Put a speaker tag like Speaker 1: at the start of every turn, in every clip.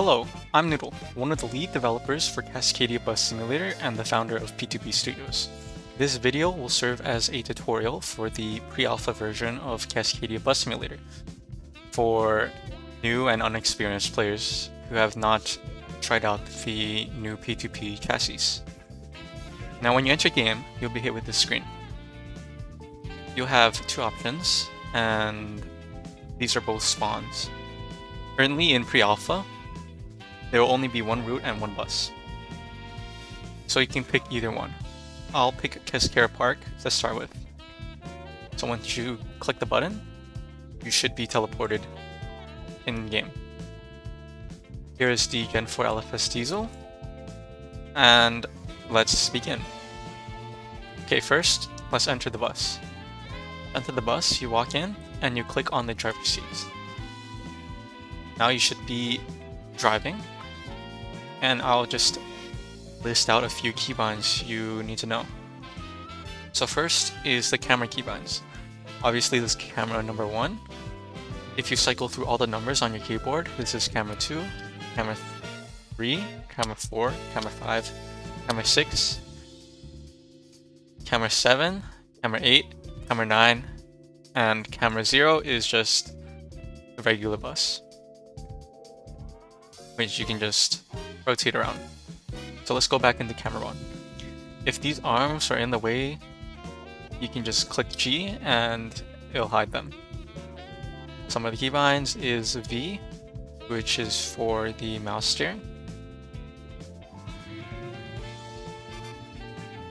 Speaker 1: Hello, I'm Noodle, one of the lead developers for Cascadia Bus Simulator and the founder of P2P Studios. This video will serve as a tutorial for the pre-alpha version of Cascadia Bus Simulator for new and unexperienced players who have not tried out the new P2P chassis. Now when you enter game, you'll be hit with this screen. You'll have two options, and these are both spawns. Currently in pre-alpha, there will only be one route and one bus, so you can pick either one. I'll pick Cascadia Park to start with. So once you click the button, you should be teleported in-game. Here is the Gen 4 LFS diesel, and let's begin. Okay, first, let's enter the bus. Enter the bus, you walk in, and you click on the driver's seat. Now you should be driving, and I'll just list out a few keybinds you need to know. So first is the camera keybinds. Obviously this is camera number 1. If you cycle through all the numbers on your keyboard, this is camera 2, camera 3, camera 4, camera 5, camera 6, camera 7, camera 8, camera 9, and camera 0 is just a regular bus, which you can just rotate around. So let's go back into camera 1. If these arms are in the way, you can just click G and it'll hide them. Some of the keybinds is V, which is for the mouse steering.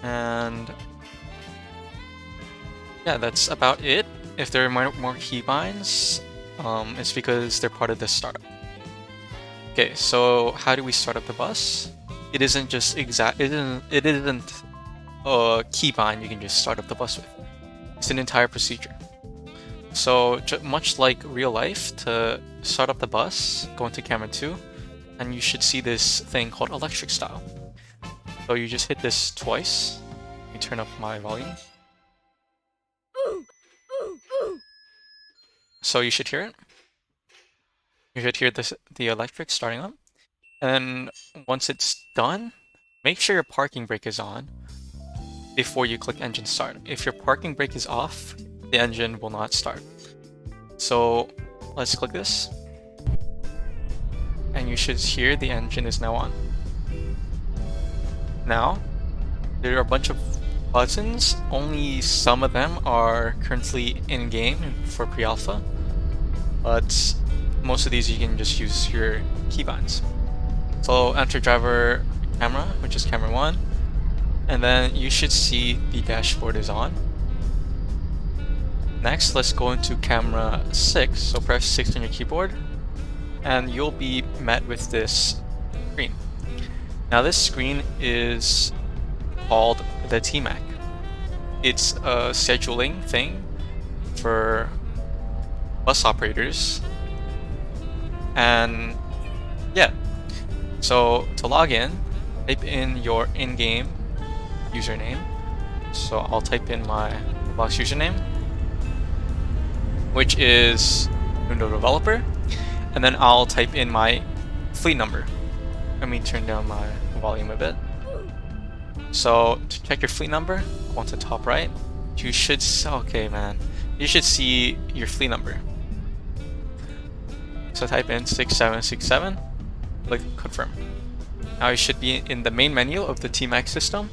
Speaker 1: And yeah, that's about it. If there are more keybinds, it's because they're part of this startup. Okay, so how do we start up the bus? It isn't just it isn't a keybind you can just start up the bus with. It's an entire procedure. So much like real life, to start up the bus, go into camera 2, and you should see this thing called electric style. So you just hit this twice. Let me turn up my volume. So you should hear it. You should hear the electric starting up. And then once it's done, make sure your parking brake is on before you click engine start. If your parking brake is off, the engine will not start. So let's click this. And you should hear the engine is now on. Now, there are a bunch of buttons. Only some of them are currently in-game for pre-alpha, but most of these you can just use your keybinds. So enter driver camera, which is camera 1, and then you should see the dashboard is on. Next, let's go into camera 6. So press 6 on your keyboard, and you'll be met with this screen. Now this screen is called the TMAC. It's a scheduling thing for bus operators. And yeah, so to log in, type in your in-game username. So I'll type in my box username, which is Noodle Developer, and then I'll type in my fleet number. Let me turn down my volume a bit. So to check your fleet number, go on to top right. You should you should see your fleet number. So type in 6767, click confirm. Now you should be in the main menu of the TMAC system,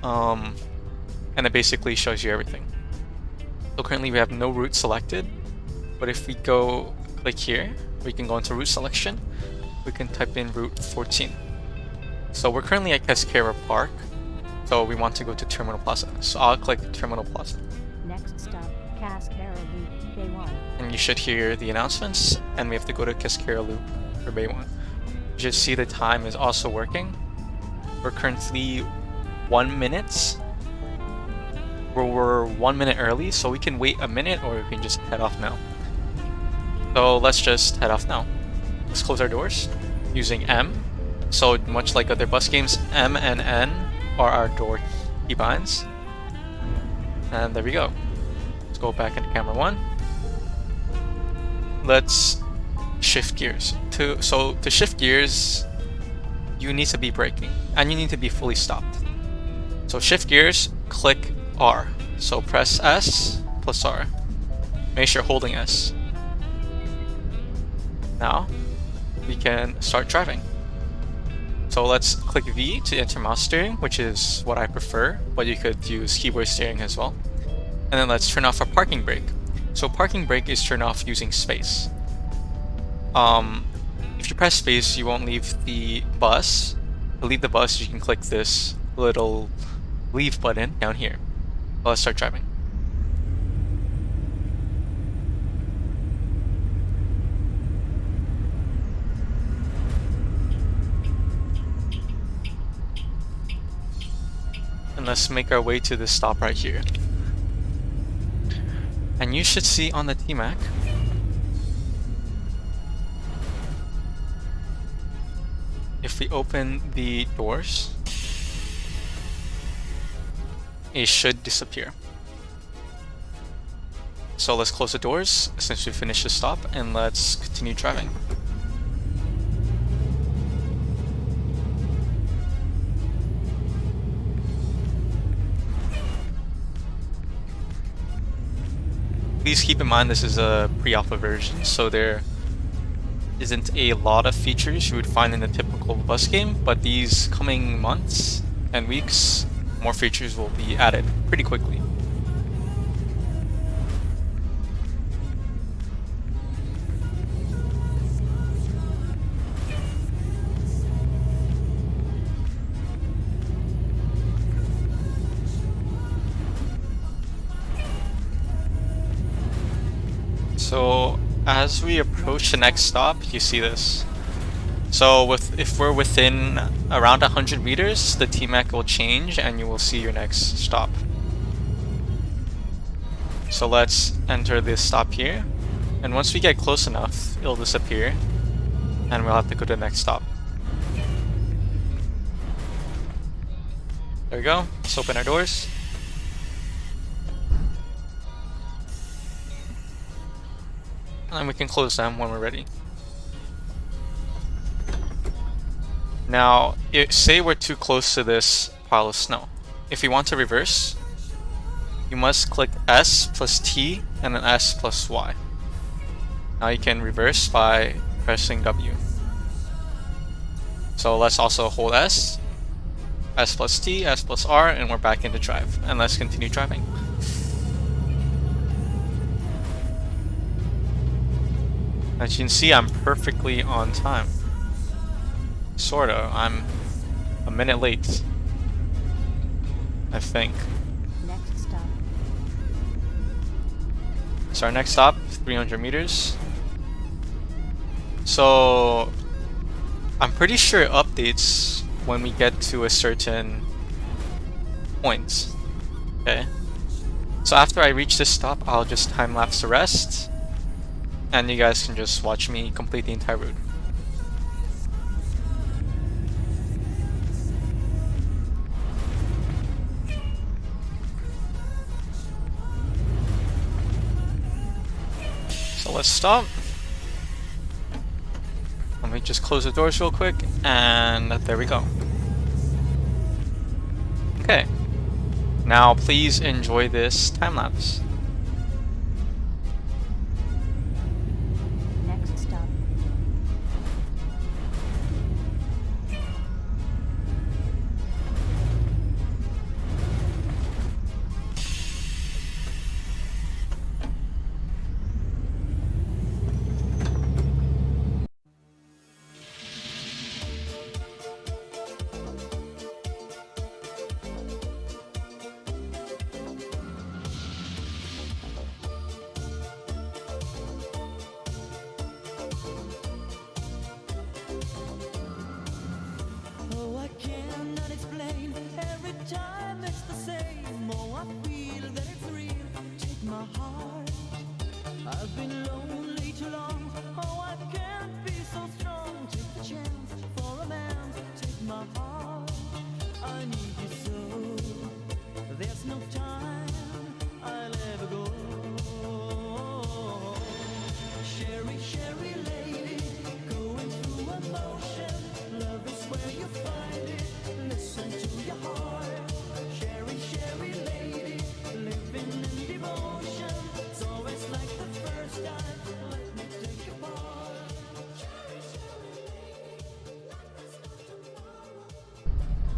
Speaker 1: and it basically shows you everything. So currently we have no route selected, but if we go click here, we can go into route selection. We can type in route 14. So we're currently at Cascadia Park, so we want to go to Terminal Plaza. So I'll click Terminal Plaza.
Speaker 2: Next stop, Cascadia Loop, Bay 1.
Speaker 1: And you should hear the announcements, and we have to go to Cascadia Loop for Bay 1. You should see the time is also working. We're currently 1 minute. We're 1 minute early, so we can wait a minute or we can just head off now. So let's just head off now. Let's close our doors using M. So much like other bus games, M and N are our door keybinds. And there we go. Let's go back into camera 1. Let's shift gears. So to shift gears, you need to be braking, and you need to be fully stopped. So shift gears, click R. So press S plus R. Make sure you're holding S. Now, we can start driving. So let's click V to enter mouse steering, which is what I prefer, but you could use keyboard steering as well. And then let's turn off our parking brake. So parking brake is turned off using space. If you press space, you won't leave the bus. To leave the bus, you can click this little leave button down here. Let's start driving. And let's make our way to this stop right here. And you should see on the T-Mac if we open the doors, it should disappear. So let's close the doors since we finished the stop, and let's continue driving. Please keep in mind this is a pre-alpha version, so there isn't a lot of features you would find in the typical bus game, but these coming months and weeks, more features will be added pretty quickly. So as we approach the next stop, you see this. So if we're within around 100 meters, the T-Mac will change and you will see your next stop. So let's enter this stop here. And once we get close enough, it'll disappear. And we'll have to go to the next stop. There we go. Let's open our doors. And we can close them when we're ready. Now, say we're too close to this pile of snow. If you want to reverse, you must click S plus T and then S plus Y. Now you can reverse by pressing W. So let's also hold S, S plus T, S plus R, and we're back into drive. And let's continue driving. As you can see, I'm perfectly on time. Sorta. I'm a minute late, I think.
Speaker 2: Next stop.
Speaker 1: So our next stop, 300 meters. So I'm pretty sure it updates when we get to a certain point. Okay. So after I reach this stop, I'll just time-lapse the rest. And you guys can just watch me complete the entire route. So let's stop. Let me just close the doors real quick, and there we go. Okay. Now please enjoy this time lapse.
Speaker 2: Next stop.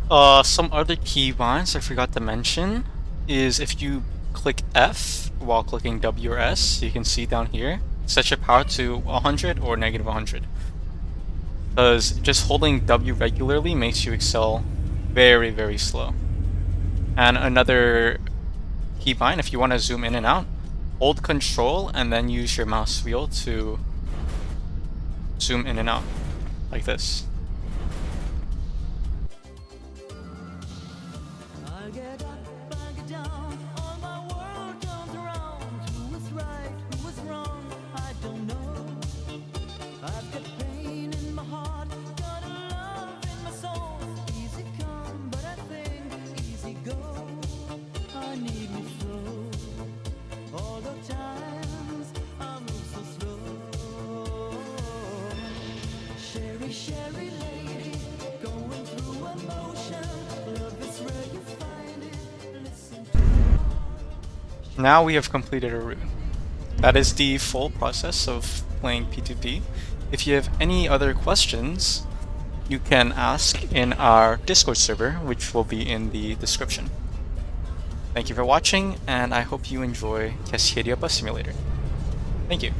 Speaker 1: Some other keybinds I forgot to mention is if you click F while clicking W or S, you can see down here, set your power to 100 or negative 100. Because just holding W regularly makes you excel very, very slow. And another keybind, if you want to zoom in and out, hold Ctrl and then use your mouse wheel to zoom in and out, like this. Now we have completed a route. That is the full process of playing P2P. If you have any other questions, you can ask in our Discord server, which will be in the description. Thank you for watching, and I hope you enjoy Cascadia Bus Simulator. Thank you.